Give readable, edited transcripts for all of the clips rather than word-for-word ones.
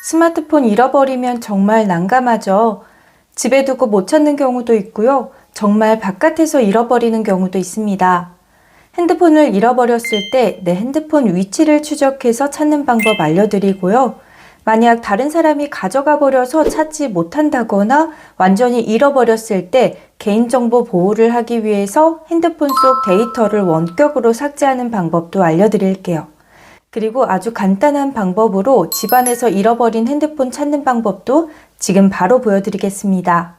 스마트폰 잃어버리면 정말 난감하죠. 집에 두고 못 찾는 경우도 있고요. 정말 바깥에서 잃어버리는 경우도 있습니다. 핸드폰을 잃어버렸을 때 내 핸드폰 위치를 추적해서 찾는 방법 알려드리고요. 만약 다른 사람이 가져가 버려서 찾지 못한다거나 완전히 잃어버렸을 때 개인정보 보호를 하기 위해서 핸드폰 속 데이터를 원격으로 삭제하는 방법도 알려드릴게요. 그리고 아주 간단한 방법으로 집안에서 잃어버린 핸드폰 찾는 방법도 지금 바로 보여드리겠습니다.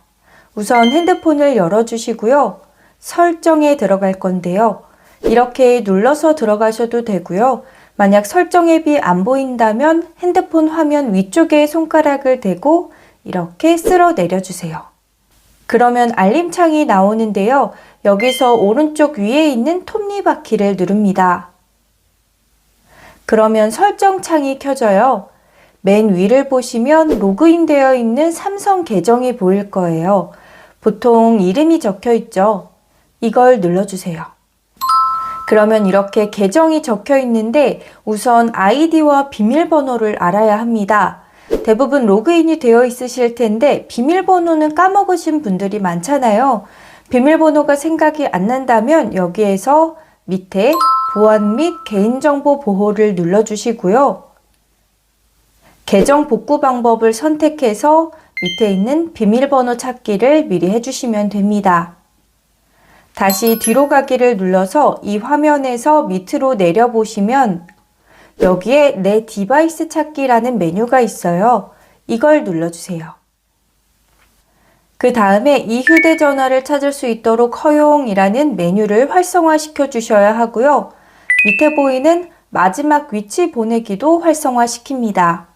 우선 핸드폰을 열어주시고요. 설정에 들어갈 건데요. 이렇게 눌러서 들어가셔도 되고요. 만약 설정 앱이 안 보인다면 핸드폰 화면 위쪽에 손가락을 대고 이렇게 쓸어 내려주세요. 그러면 알림창이 나오는데요. 여기서 오른쪽 위에 있는 톱니바퀴를 누릅니다. 그러면 설정창이 켜져요. 맨 위를 보시면 로그인 되어 있는 삼성 계정이 보일 거예요. 보통 이름이 적혀 있죠. 이걸 눌러주세요. 그러면 이렇게 계정이 적혀 있는데 우선 아이디와 비밀번호를 알아야 합니다. 대부분 로그인이 되어 있으실 텐데 비밀번호는 까먹으신 분들이 많잖아요. 비밀번호가 생각이 안 난다면 여기에서 밑에 보안 및 개인정보 보호를 눌러주시고요. 계정 복구 방법을 선택해서 밑에 있는 비밀번호 찾기를 미리 해주시면 됩니다. 다시 뒤로 가기를 눌러서 이 화면에서 밑으로 내려보시면 여기에 내 디바이스 찾기라는 메뉴가 있어요. 이걸 눌러주세요. 그 다음에 이 휴대전화를 찾을 수 있도록 허용이라는 메뉴를 활성화시켜 주셔야 하고요. 밑에 보이는 마지막 위치 보내기도 활성화시킵니다.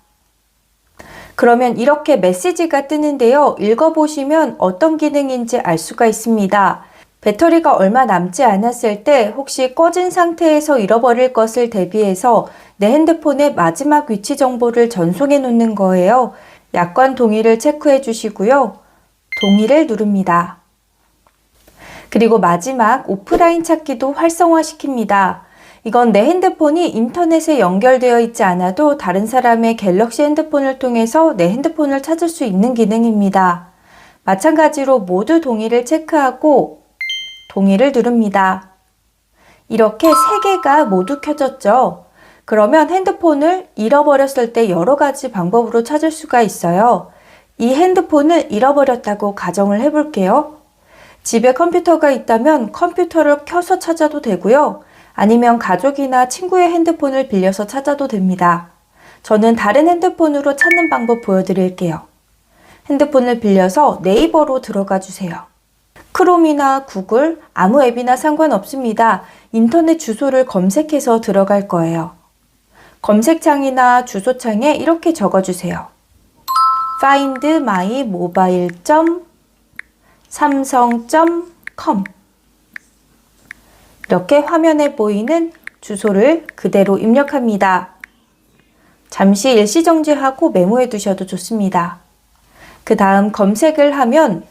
그러면 이렇게 메시지가 뜨는데요. 읽어보시면 어떤 기능인지 알 수가 있습니다. 배터리가 얼마 남지 않았을 때 혹시 꺼진 상태에서 잃어버릴 것을 대비해서 내 핸드폰의 마지막 위치 정보를 전송해 놓는 거예요. 약관 동의를 체크해 주시고요. 동의를 누릅니다. 그리고 마지막 오프라인 찾기도 활성화시킵니다. 이건 내 핸드폰이 인터넷에 연결되어 있지 않아도 다른 사람의 갤럭시 핸드폰을 통해서 내 핸드폰을 찾을 수 있는 기능입니다. 마찬가지로 모두 동의를 체크하고 동의를 누릅니다. 이렇게 3개가 모두 켜졌죠. 그러면 핸드폰을 잃어버렸을 때 여러 가지 방법으로 찾을 수가 있어요. 이 핸드폰을 잃어버렸다고 가정을 해볼게요. 집에 컴퓨터가 있다면 컴퓨터를 켜서 찾아도 되고요. 아니면 가족이나 친구의 핸드폰을 빌려서 찾아도 됩니다. 저는 다른 핸드폰으로 찾는 방법 보여드릴게요. 핸드폰을 빌려서 네이버로 들어가 주세요. 크롬이나 구글, 아무 앱이나 상관없습니다. 인터넷 주소를 검색해서 들어갈 거예요. 검색창이나 주소창에 이렇게 적어주세요. findmymobile.samsung.com 이렇게 화면에 보이는 주소를 그대로 입력합니다. 잠시 일시정지하고 메모해 두셔도 좋습니다. 그 다음 검색을 하면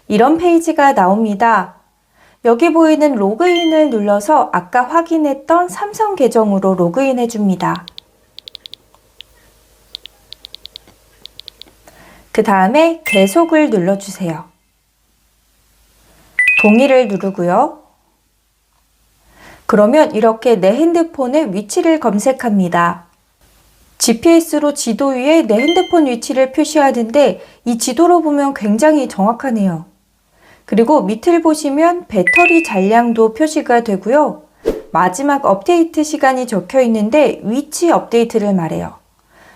이런 페이지가 나옵니다. 여기 보이는 로그인을 눌러서 아까 확인했던 삼성 계정으로 로그인 해줍니다. 그 다음에 계속을 눌러주세요. 동의를 누르고요. 그러면 이렇게 내 핸드폰의 위치를 검색합니다. GPS로 지도 위에 내 핸드폰 위치를 표시하는데 이 지도로 보면 굉장히 정확하네요. 그리고 밑을 보시면 배터리 잔량도 표시가 되고요. 마지막 업데이트 시간이 적혀 있는데 위치 업데이트를 말해요.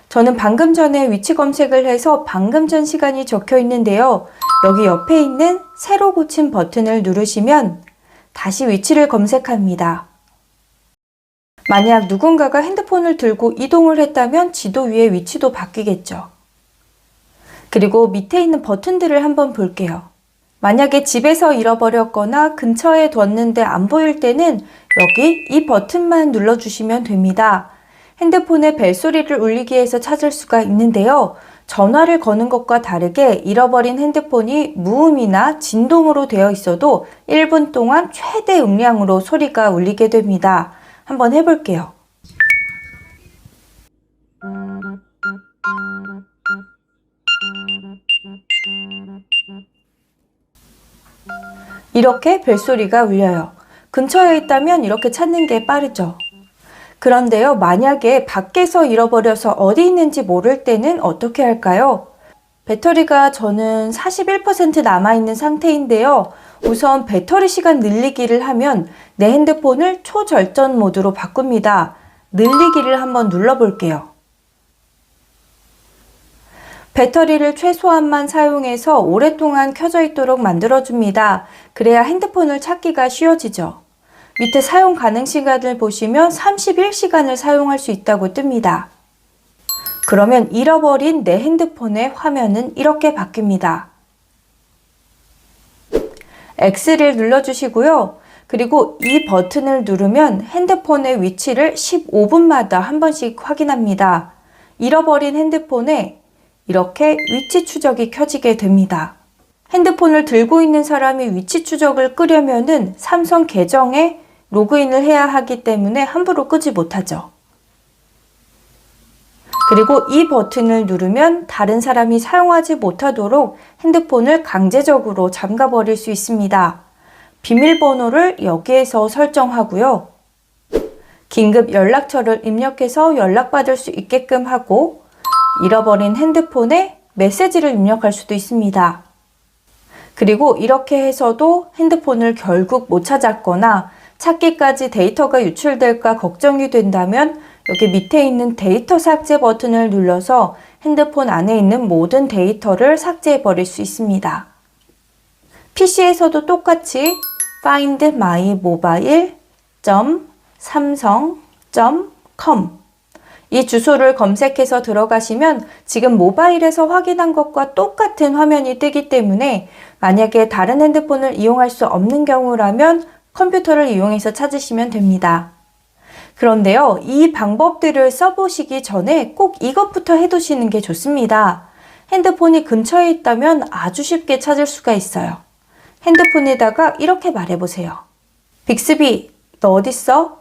저는 방금 전에 위치 검색을 해서 방금 전 시간이 적혀 있는데요. 여기 옆에 있는 새로 고침 버튼을 누르시면 다시 위치를 검색합니다. 만약 누군가가 핸드폰을 들고 이동을 했다면 지도 위의 위치도 바뀌겠죠. 그리고 밑에 있는 버튼들을 한번 볼게요. 만약에 집에서 잃어버렸거나 근처에 뒀는데 안 보일 때는 여기 이 버튼만 눌러주시면 됩니다. 핸드폰에 벨소리를 울리기 위해서 찾을 수가 있는데요. 전화를 거는 것과 다르게 잃어버린 핸드폰이 무음이나 진동으로 되어 있어도 1분 동안 최대 음량으로 소리가 울리게 됩니다. 한번 해볼게요. 이렇게 벨소리가 울려요. 근처에 있다면 이렇게 찾는 게 빠르죠. 그런데요, 만약에 밖에서 잃어버려서 어디 있는지 모를 때는 어떻게 할까요? 배터리가 저는 41% 남아있는 상태인데요. 우선 배터리 시간 늘리기를 하면 내 핸드폰을 초절전 모드로 바꿉니다. 늘리기를 한번 눌러볼게요. 배터리를 최소한만 사용해서 오랫동안 켜져 있도록 만들어줍니다. 그래야 핸드폰을 찾기가 쉬워지죠. 밑에 사용 가능 시간을 보시면 31시간을 사용할 수 있다고 뜹니다. 그러면 잃어버린 내 핸드폰의 화면은 이렇게 바뀝니다. X를 눌러주시고요. 그리고 이 버튼을 누르면 핸드폰의 위치를 15분마다 한 번씩 확인합니다. 잃어버린 핸드폰에 이렇게 위치 추적이 켜지게 됩니다. 핸드폰을 들고 있는 사람이 위치 추적을 끄려면은 삼성 계정에 로그인을 해야 하기 때문에 함부로 끄지 못하죠. 그리고 이 버튼을 누르면 다른 사람이 사용하지 못하도록 핸드폰을 강제적으로 잠가버릴 수 있습니다. 비밀번호를 여기에서 설정하고요. 긴급 연락처를 입력해서 연락받을 수 있게끔 하고 잃어버린 핸드폰에 메시지를 입력할 수도 있습니다. 그리고 이렇게 해서도 핸드폰을 결국 못 찾았거나 찾기까지 데이터가 유출될까 걱정이 된다면 여기 밑에 있는 데이터 삭제 버튼을 눌러서 핸드폰 안에 있는 모든 데이터를 삭제해 버릴 수 있습니다. PC에서도 똑같이 find my mobile.samsung.com 이 주소를 검색해서 들어가시면 지금 모바일에서 확인한 것과 똑같은 화면이 뜨기 때문에 만약에 다른 핸드폰을 이용할 수 없는 경우라면 컴퓨터를 이용해서 찾으시면 됩니다. 그런데요, 이 방법들을 써보시기 전에 꼭 이것부터 해두시는 게 좋습니다. 핸드폰이 근처에 있다면 아주 쉽게 찾을 수가 있어요. 핸드폰에다가 이렇게 말해보세요. 빅스비, 너 어딨어?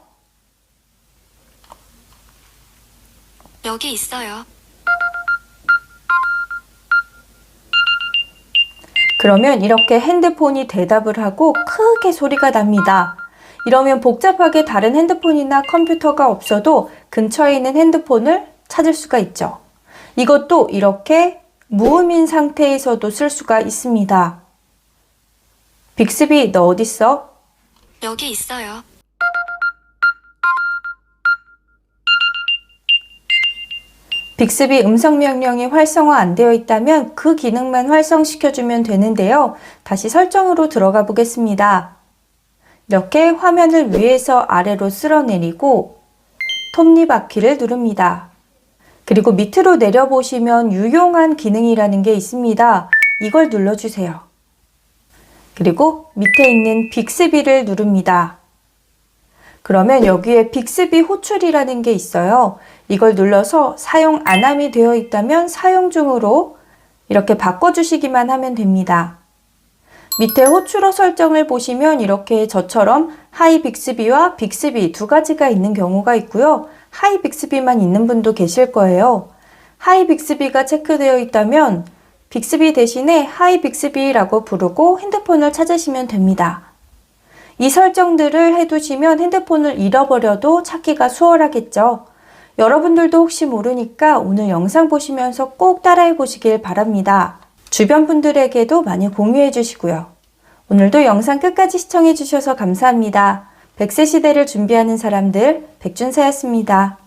여기 있어요. 그러면 이렇게 핸드폰이 대답을 하고 크게 소리가 납니다. 이러면 복잡하게 다른 핸드폰이나 컴퓨터가 없어도 근처에 있는 핸드폰을 찾을 수가 있죠. 이것도 이렇게 무음인 상태에서도 쓸 수가 있습니다. 빅스비, 너 어딨어? 여기 있어요. 빅스비 음성 명령이 활성화 안 되어 있다면 그 기능만 활성시켜주면 되는데요. 다시 설정으로 들어가 보겠습니다. 이렇게 화면을 위에서 아래로 쓸어내리고 톱니바퀴를 누릅니다. 그리고 밑으로 내려보시면 유용한 기능이라는 게 있습니다. 이걸 눌러주세요. 그리고 밑에 있는 빅스비를 누릅니다. 그러면 여기에 빅스비 호출이라는 게 있어요. 이걸 눌러서 사용 안함이 되어 있다면 사용 중으로 이렇게 바꿔주시기만 하면 됩니다. 밑에 호출어 설정을 보시면 이렇게 저처럼 하이 빅스비와 빅스비 두 가지가 있는 경우가 있고요. 하이 빅스비만 있는 분도 계실 거예요. 하이 빅스비가 체크되어 있다면 빅스비 대신에 하이 빅스비라고 부르고 핸드폰을 찾으시면 됩니다. 이 설정들을 해두시면 핸드폰을 잃어버려도 찾기가 수월하겠죠. 여러분들도 혹시 모르니까 오늘 영상 보시면서 꼭 따라해 보시길 바랍니다. 주변 분들에게도 많이 공유해 주시고요. 오늘도 영상 끝까지 시청해 주셔서 감사합니다. 100세 시대를 준비하는 사람들 백준사였습니다.